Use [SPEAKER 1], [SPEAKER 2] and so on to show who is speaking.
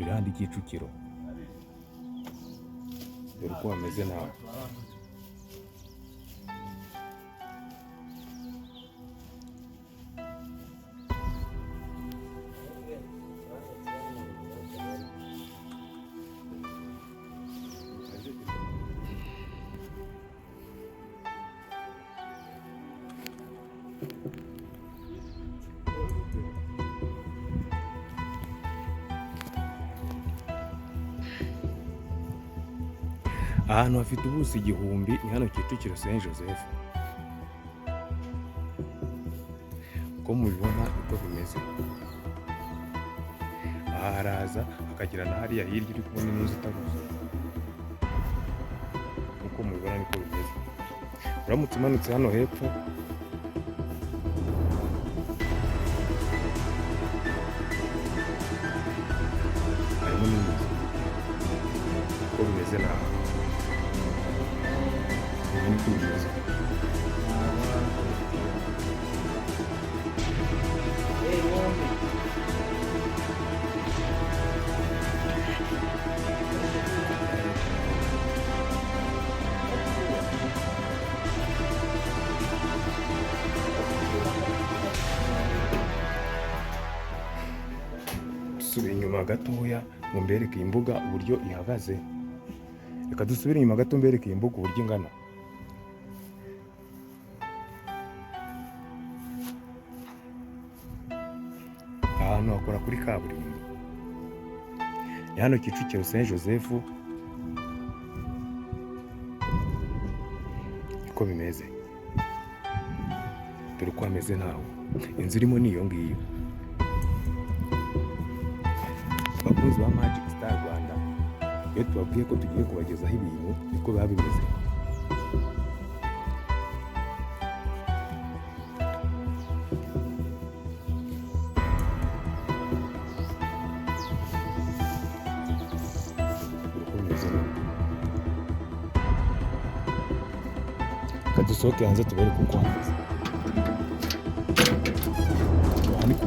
[SPEAKER 1] irandi Kicukiro, dore uko bameze nawe. Ahantu hafite ubuso 1000 ni hano Kicukiro Saint Joseph. Uko mubibona uko bimeze, aha haraza akagera na hariya hirya uri kubona inzu itaruzuye. Uko mubibona niko bimeze. Uramutse umanutse hano hepfo harimo n'inzu. Uko bimeze naho niko bimeze. Dusubire inyuma gatoya ngo mbereke iyi mbuga uburyo ihagaze. Reka dusubire inyuma gato mbereke iyi mbuga uburyo ingana. Ahantu hakora kuri kaburimbo, ni hano Kicukiro Saint Joseph. Uko bimeze, dore uko hameze naho. Inzu irimo niyo ngiyo. Abakozi ba Magic Star Rwanda, iyo tubabwiye ko tugiye kubagezaho ibintu niko biba bimeze. Dusohoke hanze tubereke uko hameze. Aha ni ku